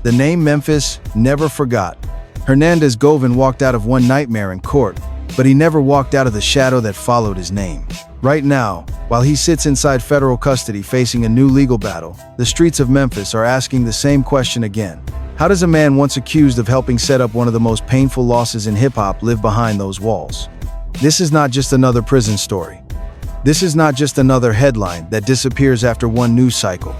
The name Memphis never forgot. Hernandez Govan walked out of one nightmare in court, but he never walked out of the shadow that followed his name. Right now, while he sits inside federal custody facing a new legal battle, the streets of Memphis are asking the same question again. How does a man once accused of helping set up one of the most painful losses in hip-hop live behind those walls? This is not just another prison story. This is not just another headline that disappears after one news cycle.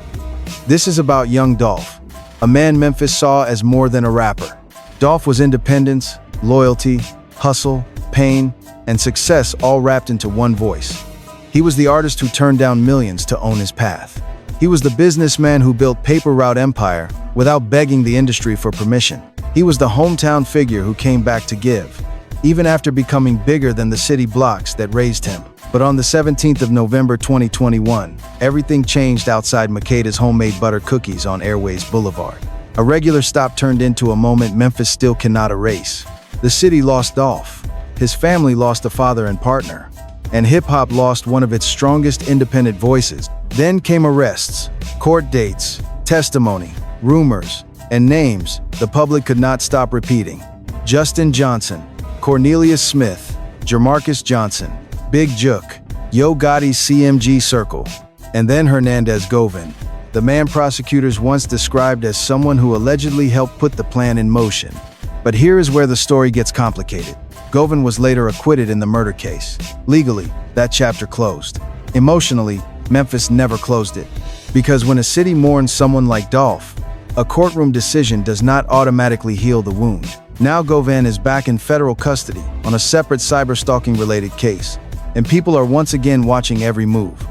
This is about Young Dolph, a man Memphis saw as more than a rapper. Dolph was independence, loyalty, hustle, pain, and success all wrapped into one voice. He was the artist who turned down millions to own his path. He was the businessman who built paper route empire without begging the industry for permission. He was the hometown figure who came back to give, even after becoming bigger than the city blocks that raised him. But on the 17th of November 2021, everything changed outside Makeda's homemade butter cookies on Airways Boulevard. A regular stop turned into a moment Memphis still cannot erase. The city lost Dolph. His family lost a father and partner. And hip-hop lost one of its strongest independent voices. Then came arrests, court dates, testimony, rumors, and names the public could not stop repeating. Justin Johnson, Cornelius Smith, Jamarcus Johnson, Big Jook, Yo Gotti's CMG Circle, and then Hernandez Govan, the man prosecutors once described as someone who allegedly helped put the plan in motion. But here is where the story gets complicated. Govan was later acquitted in the murder case. Legally, that chapter closed. Emotionally, Memphis never closed it. Because when a city mourns someone like Dolph, a courtroom decision does not automatically heal the wound. Now Govan is back in federal custody on a separate cyber-stalking-related case, and people are once again watching every move.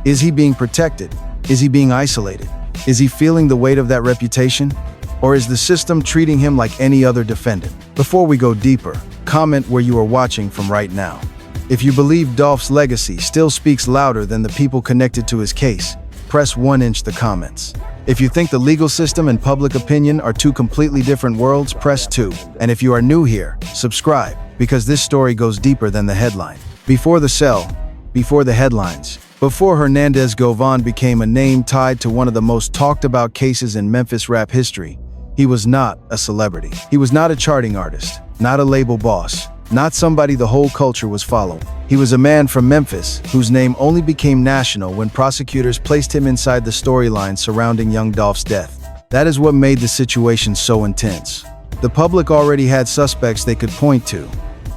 Is he being protected? Is he being isolated? Is he feeling the weight of that reputation? Or is the system treating him like any other defendant? Before we go deeper, comment where you are watching from right now. If you believe Dolph's legacy still speaks louder than the people connected to his case, press 1 the comments. If you think the legal system and public opinion are two completely different worlds, press 2. And if you are new here, subscribe, because this story goes deeper than the headline. Before the cell, before the headlines, before Hernandez Govan became a name tied to one of the most talked about cases in Memphis rap history, he was not a celebrity. He was not a charting artist, not a label boss, not somebody the whole culture was following. He was a man from Memphis whose name only became national when prosecutors placed him inside the storyline surrounding Young Dolph's death. That is what made the situation so intense. The public already had suspects they could point to.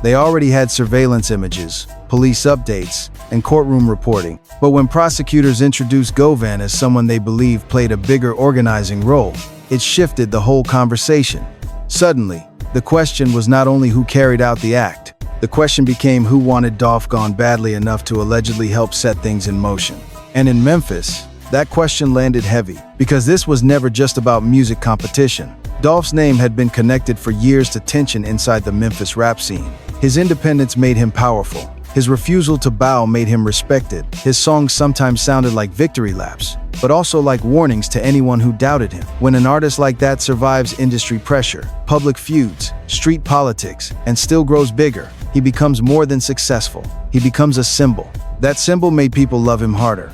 They already had surveillance images, police updates, and courtroom reporting. But when prosecutors introduced Govan as someone they believed played a bigger organizing role, it shifted the whole conversation. Suddenly, the question was not only who carried out the act, the question became who wanted Dolph gone badly enough to allegedly help set things in motion. And in Memphis, that question landed heavy, because this was never just about music competition. Dolph's name had been connected for years to tension inside the Memphis rap scene. His independence made him powerful. His refusal to bow made him respected. His songs sometimes sounded like victory laps, but also like warnings to anyone who doubted him. When an artist like that survives industry pressure, public feuds, street politics, and still grows bigger, he becomes more than successful. He becomes a symbol. That symbol made people love him harder.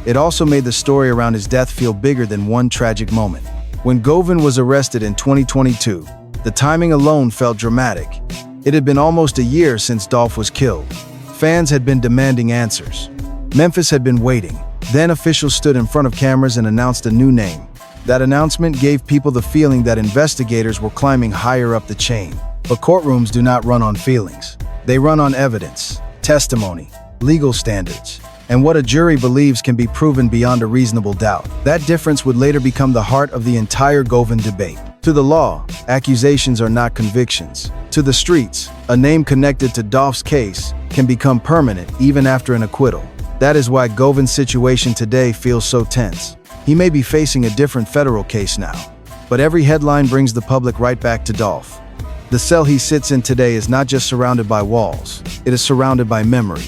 It also made the story around his death feel bigger than one tragic moment. When Govan was arrested in 2022, the timing alone felt dramatic. It had been almost a year since Dolph was killed. Fans had been demanding answers. Memphis had been waiting. Then officials stood in front of cameras and announced a new name. That announcement gave people the feeling that investigators were climbing higher up the chain. But courtrooms do not run on feelings. They run on evidence, testimony, legal standards, and what a jury believes can be proven beyond a reasonable doubt. That difference would later become the heart of the entire Govan debate. To the law, accusations are not convictions. To the streets, a name connected to Dolph's case can become permanent even after an acquittal. That is why Govan's situation today feels so tense. He may be facing a different federal case now, but every headline brings the public right back to Dolph. The cell he sits in today is not just surrounded by walls, it is surrounded by memory.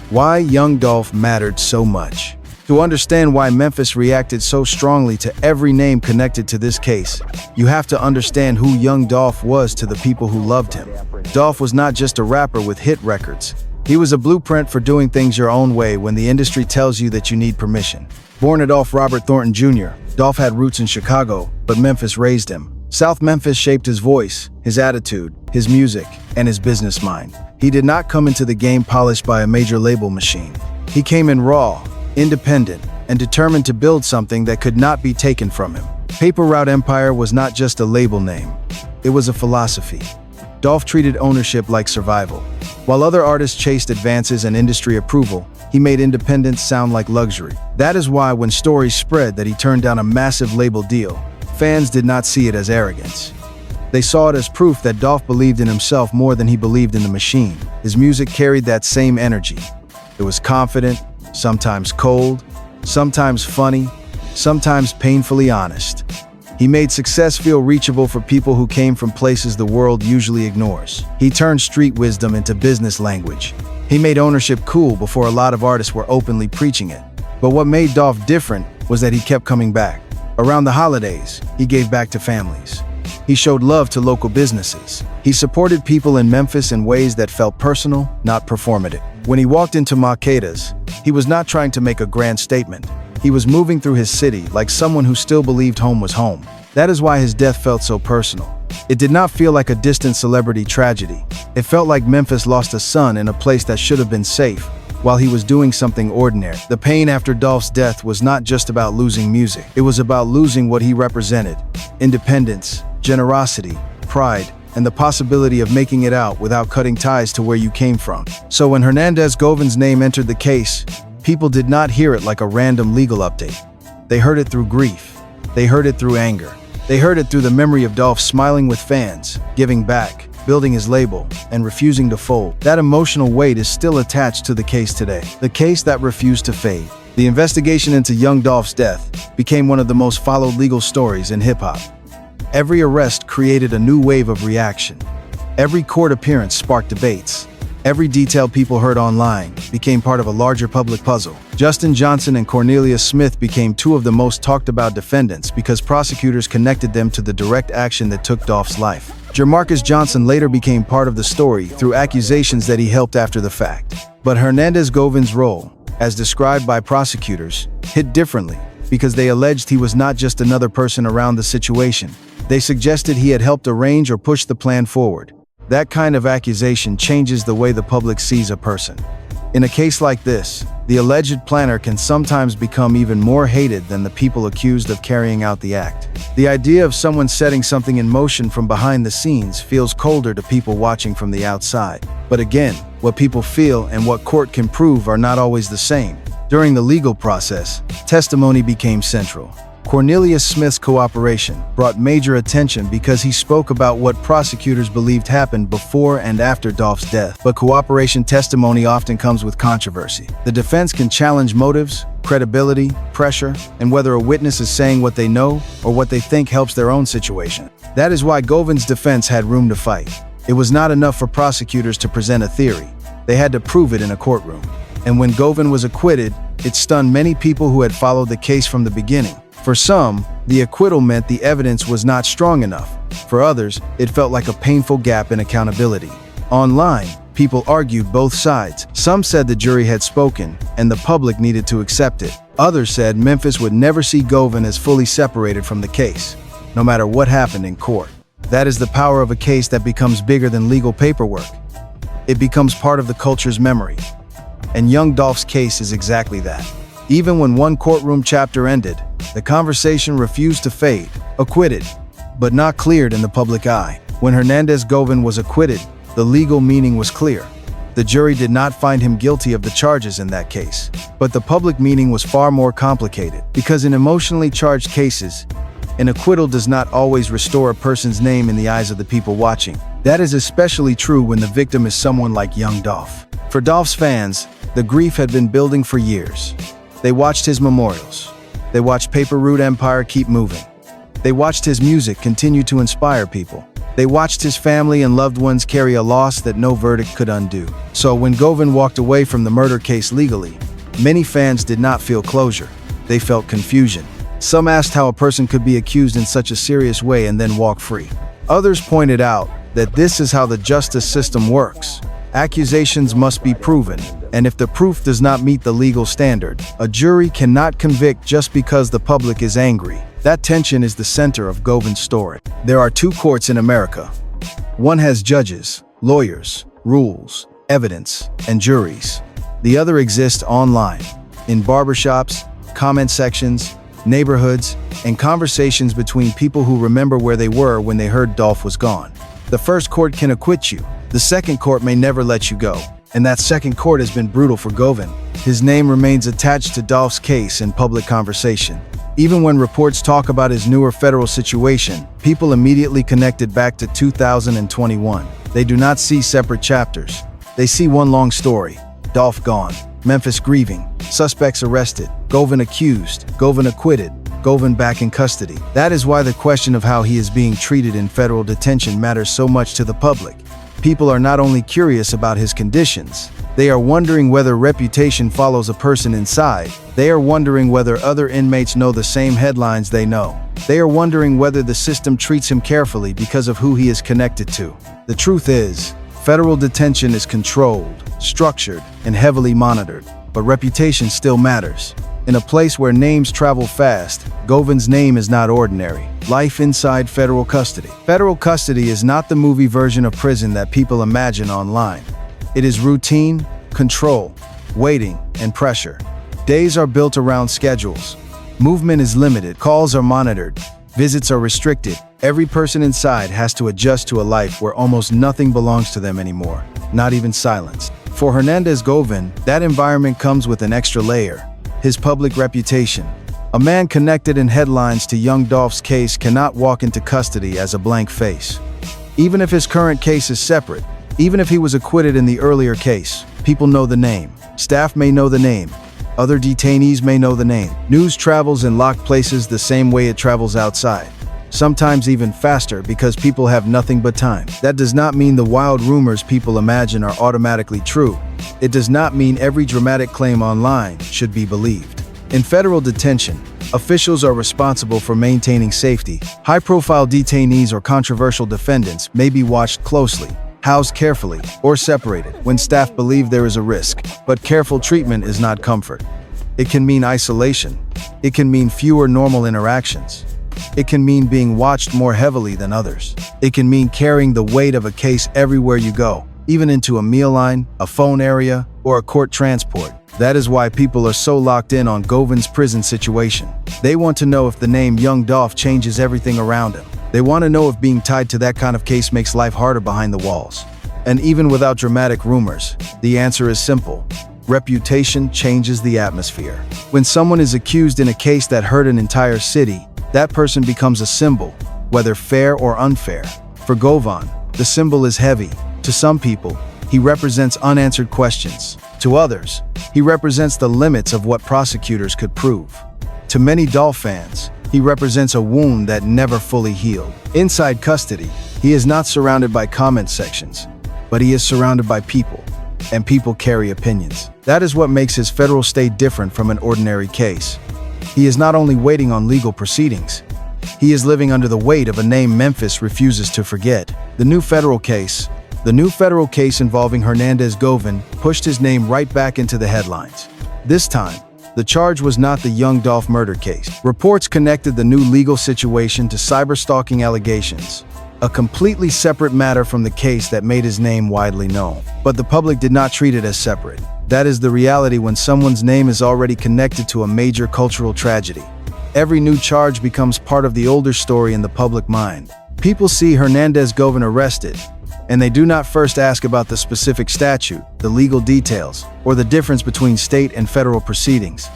Why Young Dolph mattered so much. To understand why Memphis reacted so strongly to every name connected to this case, you have to understand who Young Dolph was to the people who loved him. Dolph was not just a rapper with hit records. He was a blueprint for doing things your own way when the industry tells you that you need permission. Born Adolph Robert Thornton Jr., Dolph had roots in Chicago, but Memphis raised him. South Memphis shaped his voice, his attitude, his music, and his business mind. He did not come into the game polished by a major label machine. He came in raw, independent, and determined to build something that could not be taken from him. Paper Route Empire was not just a label name. It was a philosophy. Dolph treated ownership like survival. While other artists chased advances and industry approval, he made independence sound like luxury. That is why when stories spread that he turned down a massive label deal, fans did not see it as arrogance. They saw it as proof that Dolph believed in himself more than he believed in the machine. His music carried that same energy. It was confident, sometimes cold, sometimes funny, sometimes painfully honest. He made success feel reachable for people who came from places the world usually ignores. He turned street wisdom into business language. He made ownership cool before a lot of artists were openly preaching it. But what made Dolph different was that he kept coming back. Around the holidays, he gave back to families. He showed love to local businesses. He supported people in Memphis in ways that felt personal, not performative. When he walked into Maqueda's, he was not trying to make a grand statement. He was moving through his city like someone who still believed home was home. That is why his death felt so personal. It did not feel like a distant celebrity tragedy. It felt like Memphis lost a son in a place that should have been safe, while he was doing something ordinary. The pain after Dolph's death was not just about losing music. It was about losing what he represented: independence, generosity, pride, and the possibility of making it out without cutting ties to where you came from. So when Hernandez Govan's name entered the case, people did not hear it like a random legal update. They heard it through grief. They heard it through anger. They heard it through the memory of Dolph smiling with fans, giving back, building his label, and refusing to fold. That emotional weight is still attached to the case today. The case that refused to fade. The investigation into Young Dolph's death became one of the most followed legal stories in hip-hop. Every arrest created a new wave of reaction. Every court appearance sparked debates. Every detail people heard online became part of a larger public puzzle. Justin Johnson and Cornelius Smith became two of the most talked about defendants because prosecutors connected them to the direct action that took Dolph's life. Jamarcus Johnson later became part of the story through accusations that he helped after the fact. But Hernandez Govan's role, as described by prosecutors, hit differently because they alleged he was not just another person around the situation. They suggested he had helped arrange or push the plan forward. That kind of accusation changes the way the public sees a person. In a case like this, the alleged planner can sometimes become even more hated than the people accused of carrying out the act. The idea of someone setting something in motion from behind the scenes feels colder to people watching from the outside. But again, what people feel and what court can prove are not always the same. During the legal process, testimony became central. Cornelius Smith's cooperation brought major attention because he spoke about what prosecutors believed happened before and after Dolph's death. But cooperation testimony often comes with controversy. The defense can challenge motives, credibility, pressure, and whether a witness is saying what they know or what they think helps their own situation. That is why Govan's defense had room to fight. It was not enough for prosecutors to present a theory. They had to prove it in a courtroom. And when Govan was acquitted, it stunned many people who had followed the case from the beginning. For some, the acquittal meant the evidence was not strong enough. For others, it felt like a painful gap in accountability. Online, people argued both sides. Some said the jury had spoken, and the public needed to accept it. Others said Memphis would never see Govan as fully separated from the case, no matter what happened in court. That is the power of a case that becomes bigger than legal paperwork. It becomes part of the culture's memory. And Young Dolph's case is exactly that. Even when one courtroom chapter ended, the conversation refused to fade. Acquitted, but not cleared in the public eye. When Hernandez Govan was acquitted, the legal meaning was clear. The jury did not find him guilty of the charges in that case. But the public meaning was far more complicated, because in emotionally charged cases, an acquittal does not always restore a person's name in the eyes of the people watching. That is especially true when the victim is someone like Young Dolph. For Dolph's fans, the grief had been building for years. They watched his memorials. They watched Paper Route Empire keep moving. They watched his music continue to inspire people. They watched his family and loved ones carry a loss that no verdict could undo. So when Govan walked away from the murder case legally, many fans did not feel closure. They felt confusion. Some asked how a person could be accused in such a serious way and then walk free. Others pointed out that this is how the justice system works. Accusations must be proven, and if the proof does not meet the legal standard, a jury cannot convict just because the public is angry. That tension is the center of Govan's story. There are two courts in America. One has judges, lawyers, rules, evidence, and juries. The other exists online, in barbershops, comment sections, neighborhoods, and conversations between people who remember where they were when they heard Dolph was gone. The first court can acquit you. The second court may never let you go. And that second court has been brutal for Govan. His name remains attached to Dolph's case in public conversation. Even when reports talk about his newer federal situation, people immediately connect it back to 2021. They do not see separate chapters. They see one long story. Dolph gone, Memphis grieving, suspects arrested, Govan accused, Govan acquitted, Govan back in custody. That is why the question of how he is being treated in federal detention matters so much to the public. People are not only curious about his conditions, they are wondering whether reputation follows a person inside. They are wondering whether other inmates know the same headlines they know. They are wondering whether the system treats him carefully because of who he is connected to. The truth is, federal detention is controlled, structured, and heavily monitored, but reputation still matters. In a place where names travel fast, Govan's name is not ordinary. Life inside federal custody. Federal custody is not the movie version of prison that people imagine online. It is routine, control, waiting, and pressure. Days are built around schedules. Movement is limited, calls are monitored, visits are restricted. Every person inside has to adjust to a life where almost nothing belongs to them anymore, not even silence. For Hernandez Govan, that environment comes with an extra layer. His public reputation. A man connected in headlines to Young Dolph's case cannot walk into custody as a blank face. Even if his current case is separate, even if he was acquitted in the earlier case, people know the name. Staff may know the name. Other detainees may know the name. News travels in locked places the same way it travels outside. Sometimes even faster because people have nothing but time. That does not mean the wild rumors people imagine are automatically true. It does not mean every dramatic claim online should be believed. In federal detention, officials are responsible for maintaining safety. High-profile detainees or controversial defendants may be watched closely, housed carefully, or separated when staff believe there is a risk. But careful treatment is not comfort. It can mean isolation. It can mean fewer normal interactions. It can mean being watched more heavily than others. It can mean carrying the weight of a case everywhere you go, even into a meal line, a phone area, or a court transport. That is why people are so locked in on Govan's prison situation. They want to know if the name Young Dolph changes everything around him. They want to know if being tied to that kind of case makes life harder behind the walls. And even without dramatic rumors, the answer is simple. Reputation changes the atmosphere. When someone is accused in a case that hurt an entire city, that person becomes a symbol, whether fair or unfair. For Govan, the symbol is heavy. To some people, he represents unanswered questions. To others, he represents the limits of what prosecutors could prove. To many Dolph fans, he represents a wound that never fully healed. Inside custody, he is not surrounded by comment sections, but he is surrounded by people, and people carry opinions. That is what makes his federal stay different from an ordinary case. He is not only waiting on legal proceedings, he is living under the weight of a name Memphis refuses to forget. The new federal case involving Hernandez Govan pushed his name right back into the headlines. This time, the charge was not the Young Dolph murder case. Reports connected the new legal situation to cyberstalking allegations, a completely separate matter from the case that made his name widely known. But the public did not treat it as separate. That is the reality when someone's name is already connected to a major cultural tragedy. Every new charge becomes part of the older story in the public mind. People see Hernandez Govan arrested, and they do not first ask about the specific statute, the legal details, or the difference between state and federal proceedings.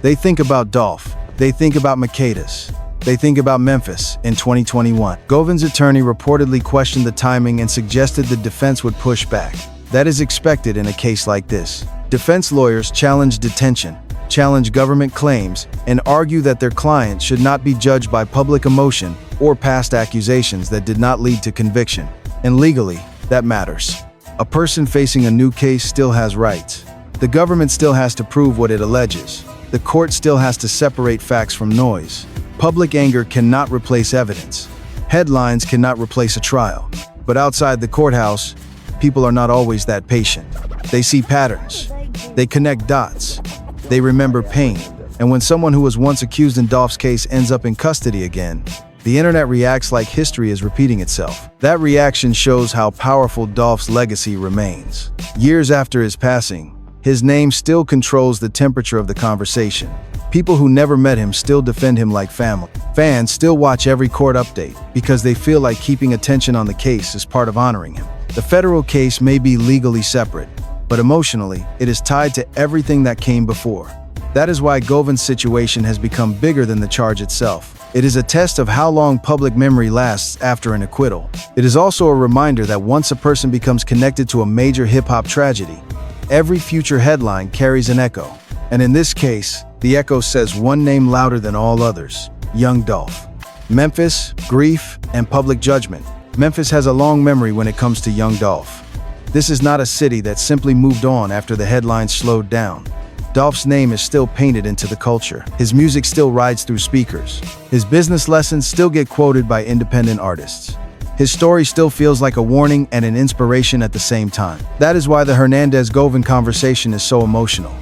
They think about Dolph. They think about Maquedas. They think about Memphis in 2021. Govan's attorney reportedly questioned the timing and suggested the defense would push back. That is expected in a case like this. Defense lawyers challenge detention, challenge government claims, and argue that their clients should not be judged by public emotion or past accusations that did not lead to conviction. And legally, that matters. A person facing a new case still has rights. The government still has to prove what it alleges. The court still has to separate facts from noise. Public anger cannot replace evidence. Headlines cannot replace a trial. But outside the courthouse, people are not always that patient. They see patterns. They connect dots. They remember pain. And when someone who was once accused in Dolph's case ends up in custody again, the internet reacts like history is repeating itself. That reaction shows how powerful Dolph's legacy remains. Years after his passing, his name still controls the temperature of the conversation. People who never met him still defend him like family. Fans still watch every court update because they feel like keeping attention on the case is part of honoring him. The federal case may be legally separate, but emotionally, it is tied to everything that came before. That is why Govan's situation has become bigger than the charge itself. It is a test of how long public memory lasts after an acquittal. It is also a reminder that once a person becomes connected to a major hip-hop tragedy, every future headline carries an echo. And in this case, the echo says one name louder than all others: Young Dolph. Memphis, grief, and public judgment. Memphis has a long memory when it comes to Young Dolph. This is not a city that simply moved on after the headlines slowed down. Dolph's name is still painted into the culture. His music still rides through speakers. His business lessons still get quoted by independent artists. His story still feels like a warning and an inspiration at the same time. That is why the Hernandez Govan conversation is so emotional.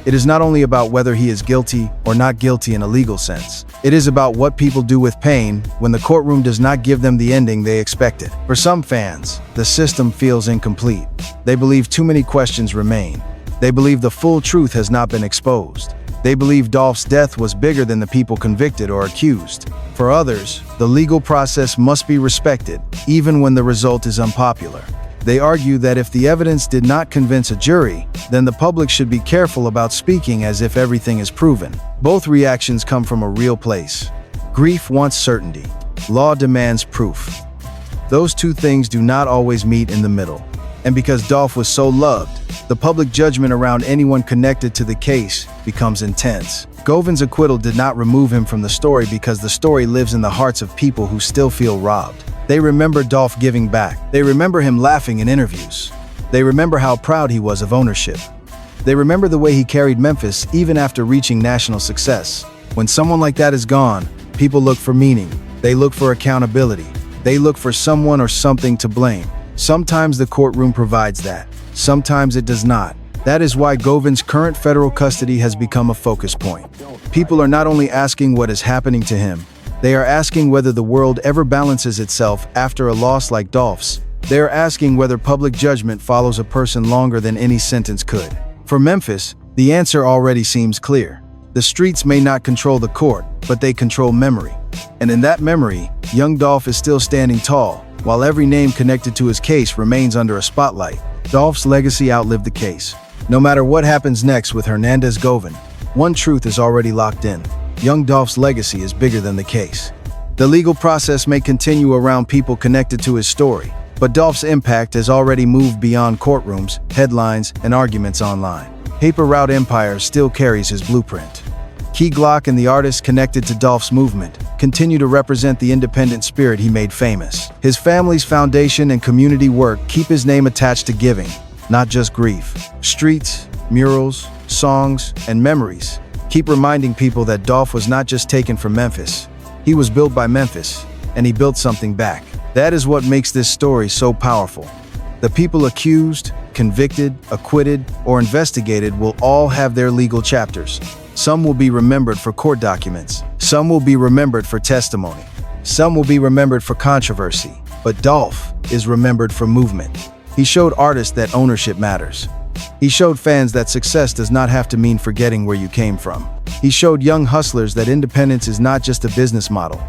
It is not only about whether he is guilty or not guilty in a legal sense. It is about what people do with pain when the courtroom does not give them the ending they expected. For some fans, the system feels incomplete. They believe too many questions remain. They believe the full truth has not been exposed. They believe Dolph's death was bigger than the people convicted or accused. For others, the legal process must be respected, even when the result is unpopular. They argue that if the evidence did not convince a jury, then the public should be careful about speaking as if everything is proven. Both reactions come from a real place. Grief wants certainty. Law demands proof. Those two things do not always meet in the middle. And because Dolph was so loved, the public judgment around anyone connected to the case becomes intense. Govan's acquittal did not remove him from the story because the story lives in the hearts of people who still feel robbed. They remember Dolph giving back. They remember him laughing in interviews. They remember how proud he was of ownership. They remember the way he carried Memphis even after reaching national success. When someone like that is gone, people look for meaning. They look for accountability. They look for someone or something to blame. Sometimes the courtroom provides that. Sometimes it does not. That is why Govan's current federal custody has become a focus point. People are not only asking what is happening to him, they are asking whether the world ever balances itself after a loss like Dolph's. They are asking whether public judgment follows a person longer than any sentence could. For Memphis, the answer already seems clear. The streets may not control the court, but they control memory. And in that memory, Young Dolph is still standing tall, while every name connected to his case remains under a spotlight. Dolph's legacy outlived the case. No matter what happens next with Hernandez Govan, one truth is already locked in. Young Dolph's legacy is bigger than the case. The legal process may continue around people connected to his story, but Dolph's impact has already moved beyond courtrooms, headlines, and arguments online. Paper Route Empire still carries his blueprint. Key Glock and the artists connected to Dolph's movement continue to represent the independent spirit he made famous. His family's foundation and community work keep his name attached to giving, not just grief. Streets, murals, songs, and memories keep reminding people that Dolph was not just taken from Memphis. He was built by Memphis, and he built something back. That is what makes this story so powerful. The people accused, convicted, acquitted, or investigated will all have their legal chapters. Some will be remembered for court documents. Some will be remembered for testimony. Some will be remembered for controversy. But Dolph is remembered for movement. He showed artists that ownership matters. He showed fans that success does not have to mean forgetting where you came from. He showed young hustlers that independence is not just a business model.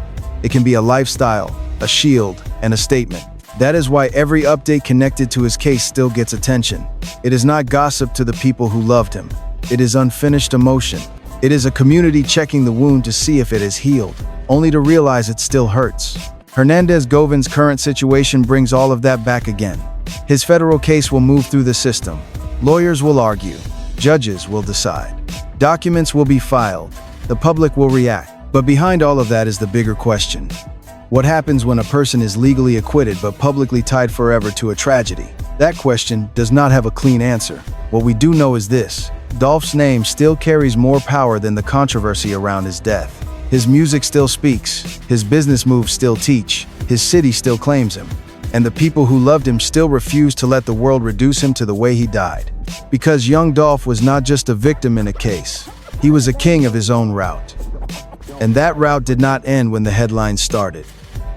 It can be a lifestyle, a shield, and a statement. That is why every update connected to his case still gets attention. It is not gossip to the people who loved him. It is unfinished emotion. It is a community checking the wound to see if it is healed, only to realize it still hurts. Hernandez Govan's current situation brings all of that back again. His federal case will move through the system. Lawyers will argue. Judges will decide. Documents will be filed. The public will react. But behind all of that is the bigger question. What happens when a person is legally acquitted but publicly tied forever to a tragedy? That question does not have a clean answer. What we do know is this: Dolph's name still carries more power than the controversy around his death. His music still speaks, his business moves still teach, his city still claims him, and the people who loved him still refuse to let the world reduce him to the way he died. Because Young Dolph was not just a victim in a case, He was a king of his own route. And that route did not end when the headlines started.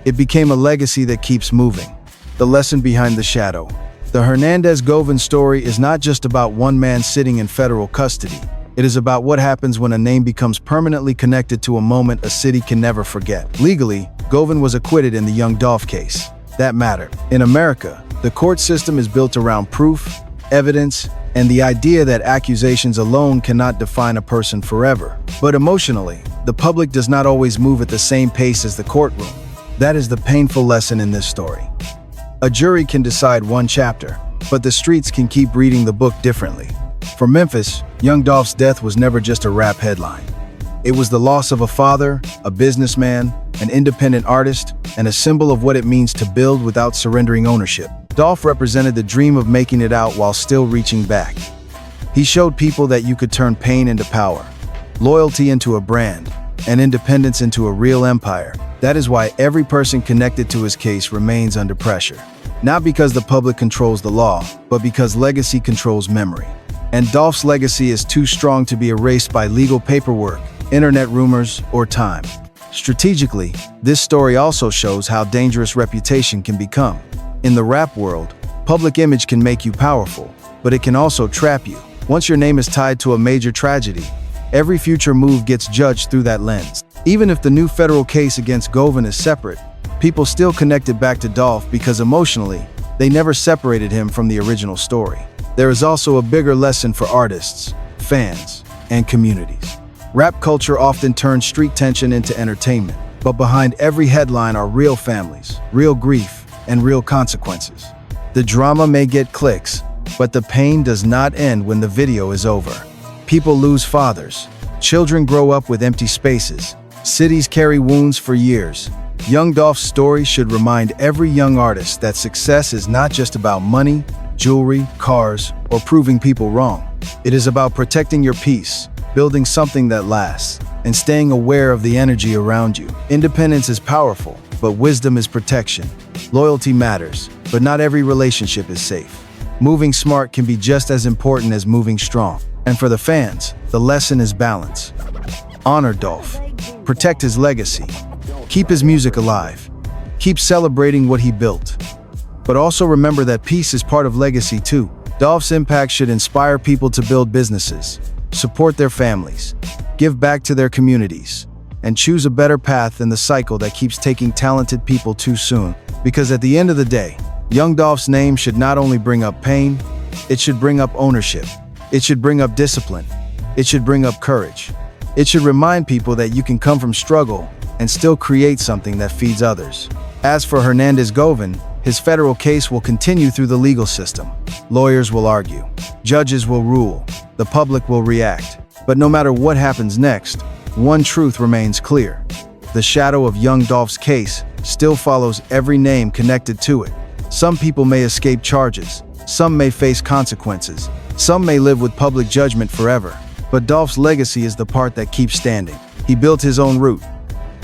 It became a legacy that keeps moving. The lesson behind the shadow. The Hernandez Govan story is not just about one man sitting in federal custody. It is about what happens when a name becomes permanently connected to a moment a city can never forget. Legally, Govan was acquitted in the Young Dolph case. That mattered. In America, the court system is built around proof, evidence, and the idea that accusations alone cannot define a person forever. But emotionally, the public does not always move at the same pace as the courtroom. That is the painful lesson in this story. A jury can decide one chapter, but the streets can keep reading the book differently. For Memphis, Young Dolph's death was never just a rap headline. It was the loss of a father, a businessman, an independent artist, and a symbol of what it means to build without surrendering ownership. Dolph represented the dream of making it out while still reaching back. He showed people that you could turn pain into power, loyalty into a brand, and independence into a real empire. That is why every person connected to his case remains under pressure. Not because the public controls the law, but because legacy controls memory. And Dolph's legacy is too strong to be erased by legal paperwork, internet rumors, or time. Strategically, this story also shows how dangerous reputation can become. In the rap world, public image can make you powerful, but it can also trap you. Once your name is tied to a major tragedy, every future move gets judged through that lens. Even if the new federal case against Govan is separate, people still connect it back to Dolph because emotionally, they never separated him from the original story. There is also a bigger lesson for artists, fans, and communities. Rap culture often turns street tension into entertainment, but behind every headline are real families, real grief, and real consequences. The drama may get clicks, but the pain does not end when the video is over. People lose fathers, children grow up with empty spaces, cities carry wounds for years. Young Dolph's story should remind every young artist that success is not just about money, jewelry, cars, or proving people wrong. It is about protecting your peace, building something that lasts, and staying aware of the energy around you. Independence is powerful, but wisdom is protection. Loyalty matters, but not every relationship is safe. Moving smart can be just as important as moving strong. And for the fans, the lesson is balance. Honor Dolph. Protect his legacy. Keep his music alive. Keep celebrating what he built. But also remember that peace is part of legacy too. Dolph's impact should inspire people to build businesses, support their families, give back to their communities, and choose a better path than the cycle that keeps taking talented people too soon. Because at the end of the day, Young Dolph's name should not only bring up pain, it should bring up ownership. It should bring up discipline. It should bring up courage. It should remind people that you can come from struggle and still create something that feeds others. As for Hernandez Govan, his federal case will continue through the legal system. Lawyers will argue. Judges will rule. The public will react. But no matter what happens next, one truth remains clear. The shadow of Young Dolph's case still follows every name connected to it. Some people may escape charges. Some may face consequences. Some may live with public judgment forever. But Dolph's legacy is the part that keeps standing. He built his own route.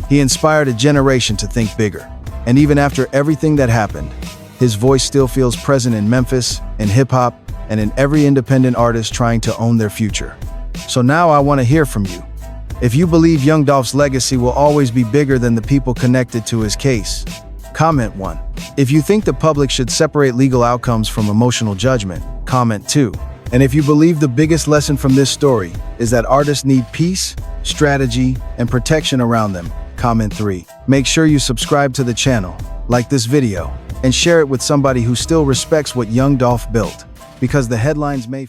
He inspired a generation to think bigger. And even after everything that happened, his voice still feels present in Memphis, in hip-hop, and in every independent artist trying to own their future. So now I want to hear from you. If you believe Young Dolph's legacy will always be bigger than the people connected to his case, comment 1. If you think the public should separate legal outcomes from emotional judgment, comment 2. And if you believe the biggest lesson from this story is that artists need peace, strategy, and protection around them, comment 3. Make sure you subscribe to the channel, like this video, and share it with somebody who still respects what Young Dolph built, because the headlines may